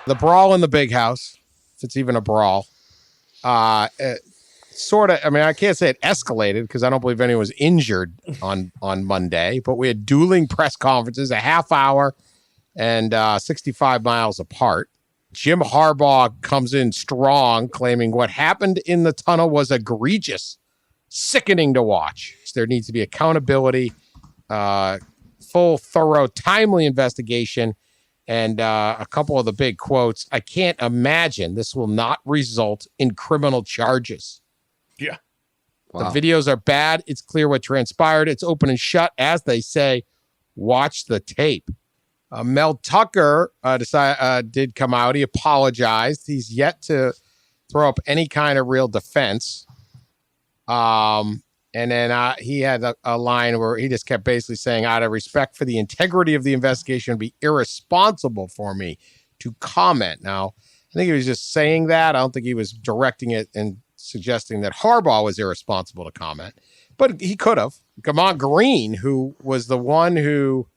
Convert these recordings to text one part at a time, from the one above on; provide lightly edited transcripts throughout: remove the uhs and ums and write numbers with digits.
The brawl in the big house, if it's even a brawl, sort of, I mean, I can't say it escalated because I don't believe anyone was injured on Monday, but we had dueling press conferences, a half hour and 65 miles apart. Jim Harbaugh comes in strong, claiming what happened in the tunnel was egregious, sickening to watch. There needs to be accountability, full, thorough, timely investigation, and a couple of the big quotes. I can't imagine this will not result in criminal charges. Yeah. Wow. The videos are bad. It's clear what transpired. It's open and shut, as they say. Watch the tape. Mel Tucker did come out. He apologized. He's yet to throw up any kind of real defense. And then he had a line where he just kept basically saying, out of respect for the integrity of the investigation, it'd be irresponsible for me to comment. Now, I think he was just saying that. I don't think he was directing it and suggesting that Harbaugh was irresponsible to comment. But he could have. Gamon Green, who was the one who...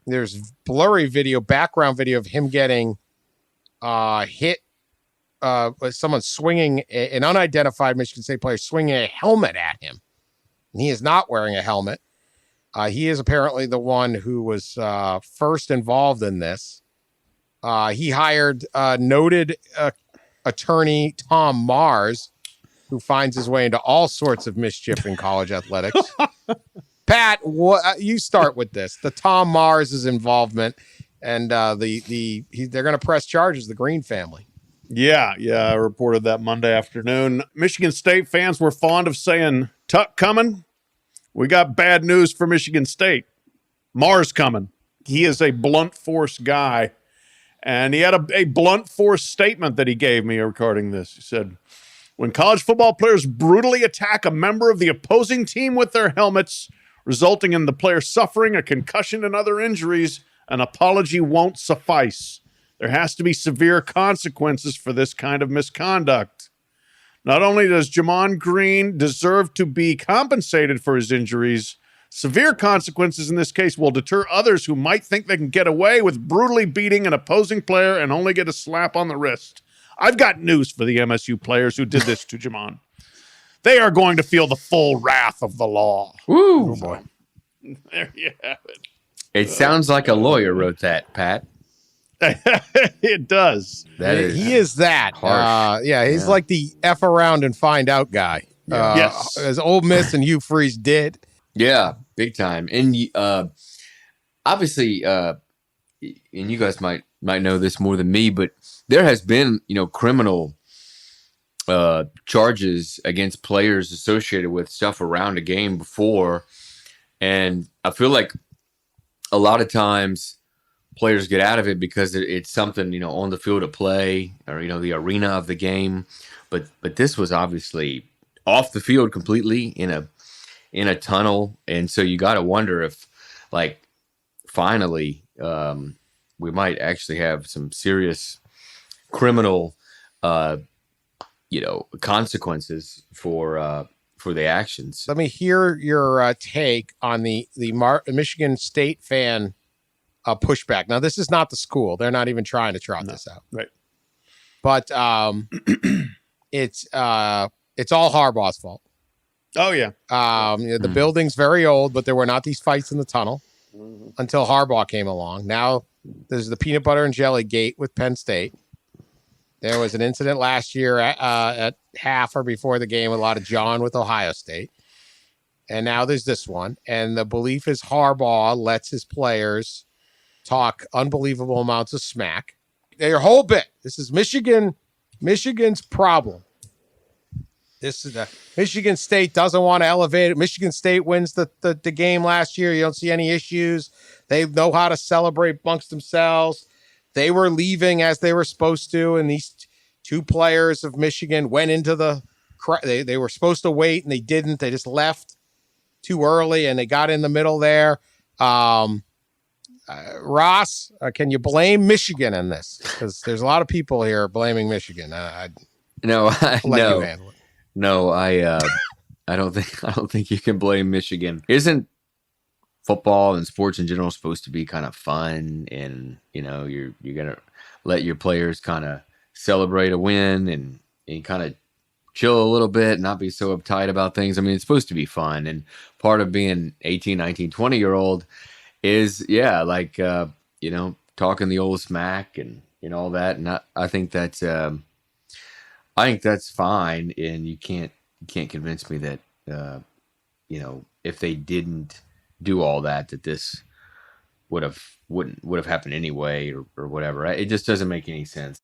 there's blurry background video of him getting hit with someone swinging, an unidentified Michigan State player swinging a helmet at him. And he is not wearing a helmet. He is apparently the one who was first involved in this. He hired noted attorney Tom Mars, who finds his way into all sorts of mischief in college athletics. Pat, you start with this. The Tom Mars' involvement, and they're going to press charges, the Green family. Yeah, I reported that Monday afternoon. Michigan State fans were fond of saying, Tuck coming? We got bad news for Michigan State. Mars coming. He is a blunt force guy, and he had a blunt force statement that he gave me regarding this. He said, when college football players brutally attack a member of the opposing team with their helmets, resulting in the player suffering a concussion and other injuries, an apology won't suffice. There has to be severe consequences for this kind of misconduct. Not only does Jamon Green deserve to be compensated for his injuries, severe consequences in this case will deter others who might think they can get away with brutally beating an opposing player and only get a slap on the wrist. I've got news for the MSU players who did this to Jamon. They are going to feel the full wrath of the law. Woo! Oh, boy. There you have it. It sounds like a lawyer wrote that, Pat. It does. He is that. Harsh. He's like the F around and find out guy. Yes. As Ole Miss and Hugh Freeze did. Yeah, big time. And obviously, and you guys might know this more than me, but there has been, criminal charges against players associated with stuff around a game before. And I feel like a lot of times players get out of it because it's something, on the field of play or, the arena of the game. But this was obviously off the field completely in a tunnel. And so you got to wonder if, finally, we might actually have some serious criminal, consequences for the actions. Let me hear your take on the Michigan State fan pushback. Now, this is not the school. They're not even trying to trot this out. Right. But it's all Harbaugh's fault. Oh, yeah. The building's very old, but there were not these fights in the tunnel until Harbaugh came along. Now there's the peanut butter and jelly gate with Penn State. There was an incident last year at half or before the game with a lot of John with Ohio State. And now there's this one. And the belief is Harbaugh lets his players talk unbelievable amounts of smack. Their whole bit. This is Michigan's problem. This is Michigan State doesn't want to elevate it. Michigan State wins the game last year. You don't see any issues. They know how to celebrate amongst themselves. They were leaving as they were supposed to, and these two players of Michigan went into they were supposed to wait, and they didn't. They just left too early, and they got in the middle there. Ross, can you blame Michigan in this? Because there's a lot of people here blaming Michigan. No, I'll let you handle it. No, I don't think you can blame Michigan. Isn't football and sports in general is supposed to be kind of fun, and you're gonna let your players kind of celebrate a win and kind of chill a little bit, not be so uptight about things. I mean, it's supposed to be fun, and part of being 18, 19, 20-year-old is talking the old smack and all that. And I think that's fine, and you can't convince me that if they didn't do all that this wouldn't have happened anyway or whatever. It just doesn't make any sense.